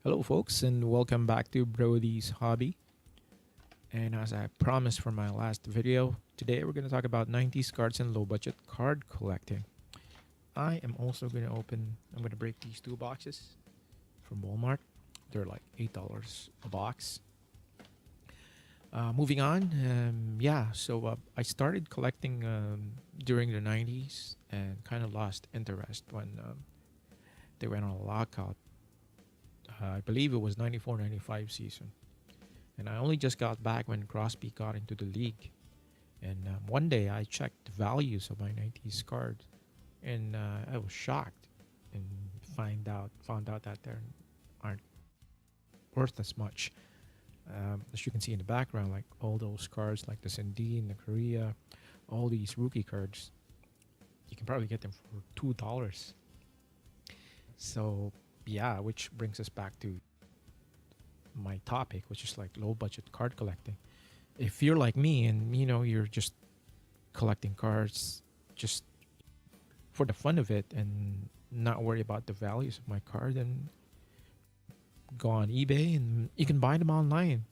Hello, folks, and welcome back to Broudie's Hobby. And as I promised for my last video, today we're going to talk about 90s cards and low budget card collecting. I am also going to I'm going to break these two boxes from Walmart. They're like $8 a box. Moving on, I started collecting during the 90s and kind of lost interest when they went on a lockout. I believe it was 94-95 season. And I only just got back when Crosby got into the league. And one day I checked the values of my 90s cards, and I was shocked and found out that they aren't worth as much. As you can see in the background, like all those cards, like the Sandine, the Korea, all these rookie cards, you can probably get them for $2. So yeah, which brings us back to my topic, which is like low budget card collecting. If you're like me and you're just collecting cards just for the fun of it and not worry about the values of my card, then go on eBay and you can buy them online.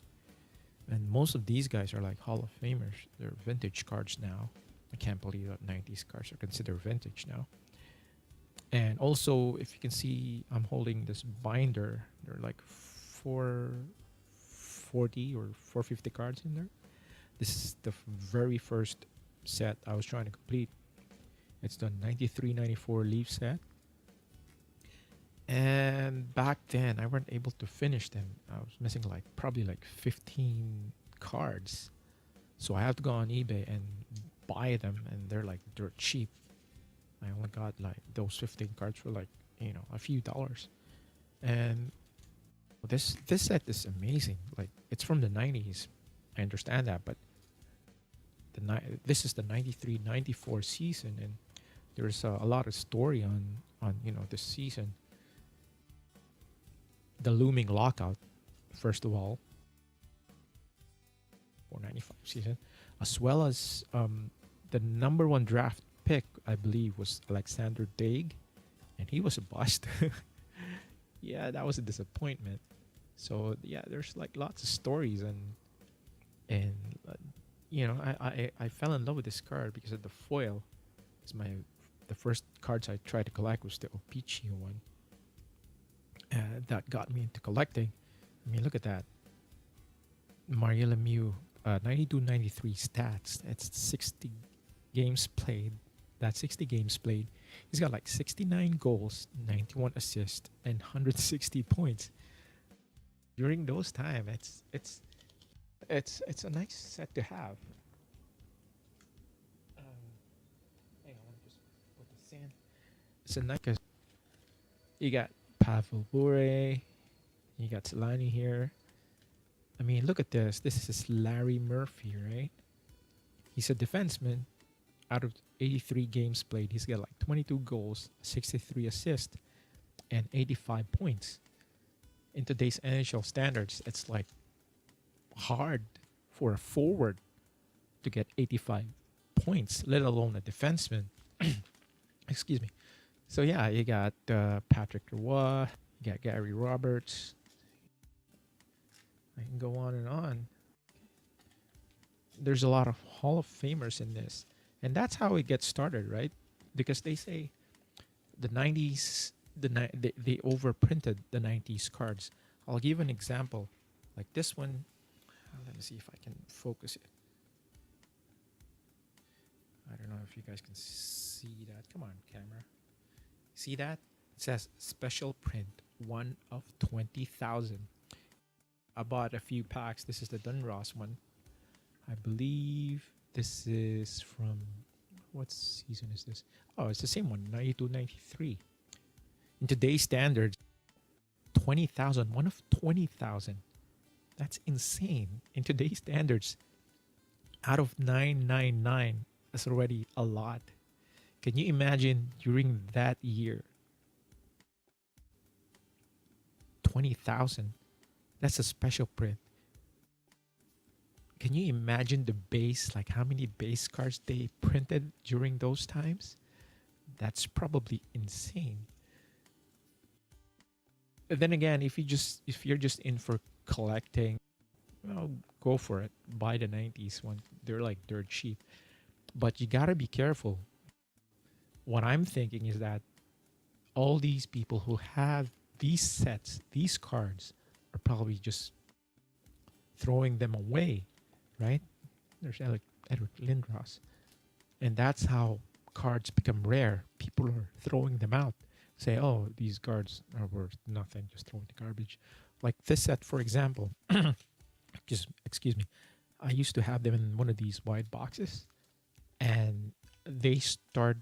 And most of these guys are like Hall of Famers. They're vintage cards now. I can't believe that 90s cards are considered vintage now. And also, if you can see, I'm holding this binder. There are like 440 or 450 cards in there. This is the very first set I was trying to complete. It's the 93-94 Leaf set. And back then, I weren't able to finish them. I was missing probably 15 cards. So I have to go on eBay and buy them, and they're dirt cheap. I only got those 15 cards for a few dollars. And this set is amazing. It's from the 90s. I understand that, but this is the 93-94 season, and there's a lot of story on this season. The looming lockout, first of all, for 95 season, as well as the number one draft pick, I believe, was Alexander Daig, and he was a bust. Yeah, that was a disappointment. So yeah, there's lots of stories, and I fell in love with this card because of the foil. The first cards I tried to collect was the Opichi one. That got me into collecting. I mean, look at that. Mario Lemieux, 92-93 stats. That's 60 games played. That's 60 games played. He's got 69 goals, 91 assists, and 160 points. During those time, it's a nice set to have. Hang on, let me just put this in. It's a nice. You got Pavel Bure. You got Solani here. I mean, look at this. This is Larry Murphy, right? He's a defenseman. Out of 83 games played, he's got 22 goals, 63 assists, and 85 points. In today's NHL standards, it's hard for a forward to get 85 points, let alone a defenseman. Excuse me. So yeah, you got Patrick Roy, you got Gary Roberts. I can go on and on. There's a lot of Hall of Famers in this. And that's how it gets started, right? Because they say the 90s, they overprinted the 90s cards. I'll give an example. Like this one. Let me see if I can focus it. I don't know if you guys can see that. Come on, camera. See that? It says special print, 1 of 20,000. I bought a few packs. This is the Dunross one. I believe this is from, what season is this? Oh, it's the same one, 92-93. In today's standards, 20,000, 1 of 20,000. That's insane. In today's standards, out of 999, that's already a lot. Can you imagine during that year? 20,000. That's a special print. Can you imagine the base, how many base cards they printed during those times? That's probably insane. Then again, if you're just in for collecting, well, go for it. Buy the '90s one. They're like dirt cheap, but you gotta be careful. What I'm thinking is that all these people who have these sets, these cards, are probably just throwing them away, right? There's Edward Lindros, and that's how cards become rare. People are throwing them out. Say, oh, these cards are worth nothing. Just throw in the garbage. Like this set, for example. Just excuse me. I used to have them in one of these wide boxes, and they start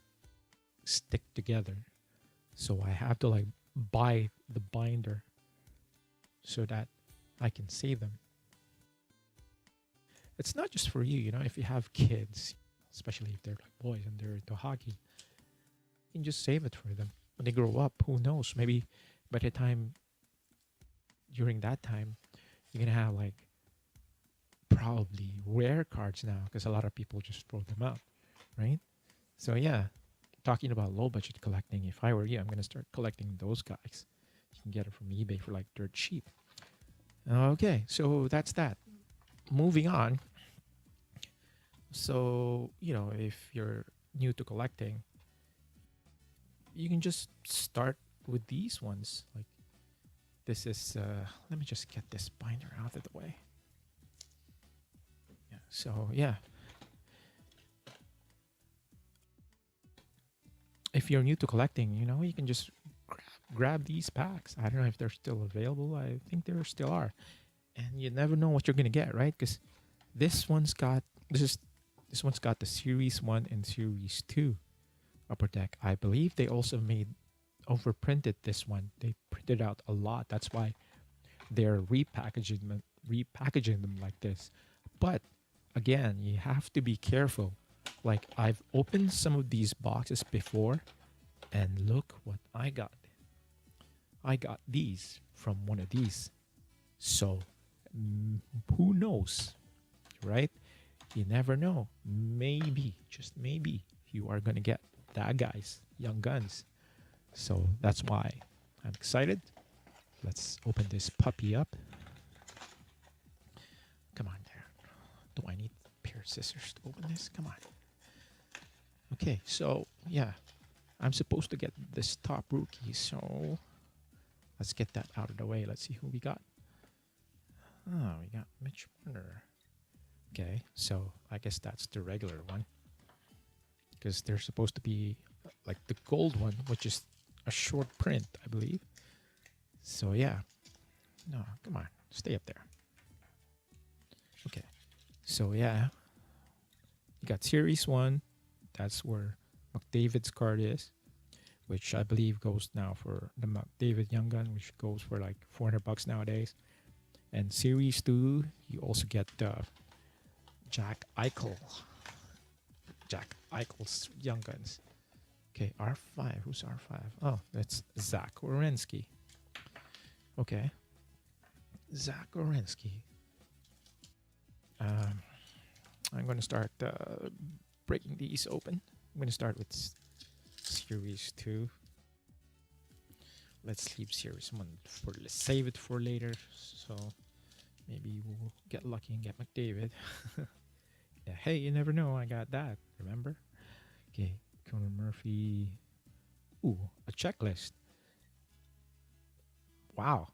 stick together. So I have to like buy the binder so that I can save them. It's not just for you, you know, if you have kids, especially if they're like boys and they're into hockey, you can just save it for them. When they grow up, who knows? Maybe by the time during that time, you're gonna have like probably rare cards now because a lot of people just throw them out, right? So yeah, talking about low budget collecting, if I were you, I'm gonna start collecting those guys. You can get it from eBay for like dirt cheap. Okay, so that's that. Moving on. So, you know, if you're new to collecting, you can just start with these ones. Like this is let me just get this binder out of the way. Yeah. So, yeah. If you're new to collecting, you know, you can just grab these packs. I don't know if they're still available. I think there still are. And you never know what you're going to get, right? Cuz this one's got this one's got the series 1 and series 2 upper deck. I believe they also made overprinted this one. They printed out a lot. That's why they're repackaging them like this. But again, you have to be careful. Like I've opened some of these boxes before, and look what I got. I got these from one of these. So who knows, right? You never know. Maybe, just maybe, you are gonna get that guy's young guns. So that's why I'm excited. Let's open this puppy up. Come on there. Do I need a pair of scissors to open this? Come on. Okay, so yeah, I'm supposed to get this top rookie. So let's get that out of the way. Let's see who we got. Oh, we got Mitch Marner. Okay, so I guess that's the regular one. Because there's supposed to be like the gold one, which is a short print, I believe. So yeah. No, come on. Stay up there. Okay. So yeah. You got Series 1. That's where McDavid's card is. Which I believe goes now for the McDavid Young Gun, which goes for like $400 nowadays. And Series 2, you also get Jack Eichel. Jack Eichel's Young Guns. Okay, R5. Who's R5? Oh, that's Zach Werenski. Okay. Zach Werenski. I'm going to start breaking these open. I'm going to start with Series 2. Let's leave Series 1 for, let's save it for later. So maybe we'll get lucky and get McDavid. Yeah, hey, you never know. I got that. Remember? Okay, Conor Murphy. Ooh, a checklist. Wow.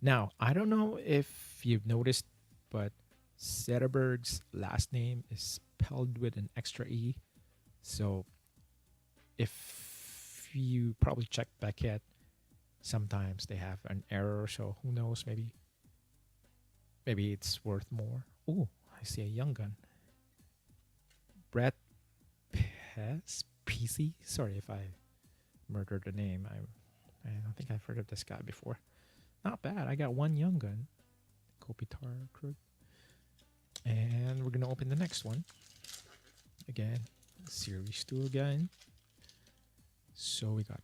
Now, I don't know if you've noticed, but Zetterberg's last name is spelled with an extra E. So if you probably check back yet, sometimes they have an error. So who knows? Maybe it's worth more. Ooh, I see a young gun. Brett PC. Sorry if I murdered the name. I don't think I've heard of this guy before. Not bad. I got one young gun. Kopitar Krug. And we're gonna open the next one. Again, Series 2 again. So we got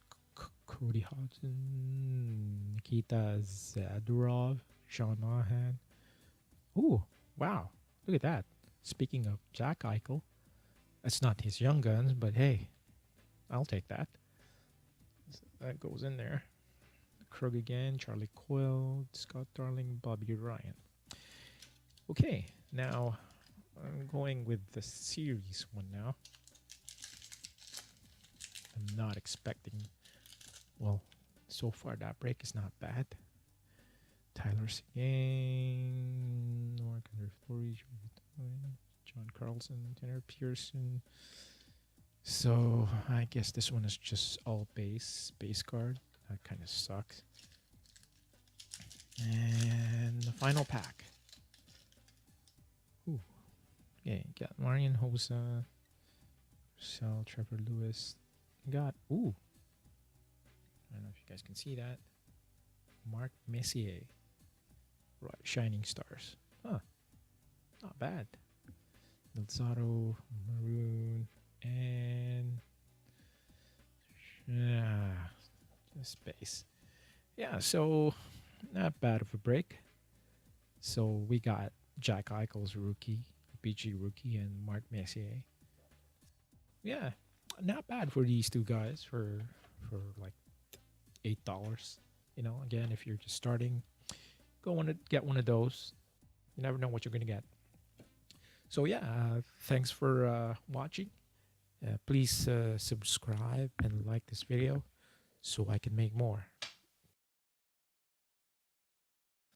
Cody Hodgson, Nikita Zadorov, Sean Mahan. Ooh, wow. Look at that. Speaking of Jack Eichel, that's not his young guns, but hey, I'll take that. That goes in there. Krug again, Charlie Coyle, Scott Darling, Bobby Ryan. Okay, now I'm going with the series one now. I'm not expecting, well, so far that break is not bad. Tyler Seguin, Mark Under Flory, John Carlson, Tanner Pearson. So I guess this one is just all base card. That kind of sucks. And the final pack. Ooh. Okay, got Marian Hossa, Sal, Trevor Lewis. Got, ooh. I don't know if you guys can see that. Mark Messier. Right, Shining Stars. Huh. Not bad. Lozado, Maroon, and just base. Yeah, so not bad of a break. So we got Jack Eichel's rookie, BG rookie, and Mark Messier. Yeah, not bad for these two guys for like $8. You know, again, if you're just starting, go on to get one of those. You never know what you're gonna get. So yeah, thanks for watching. Please subscribe and like this video so I can make more.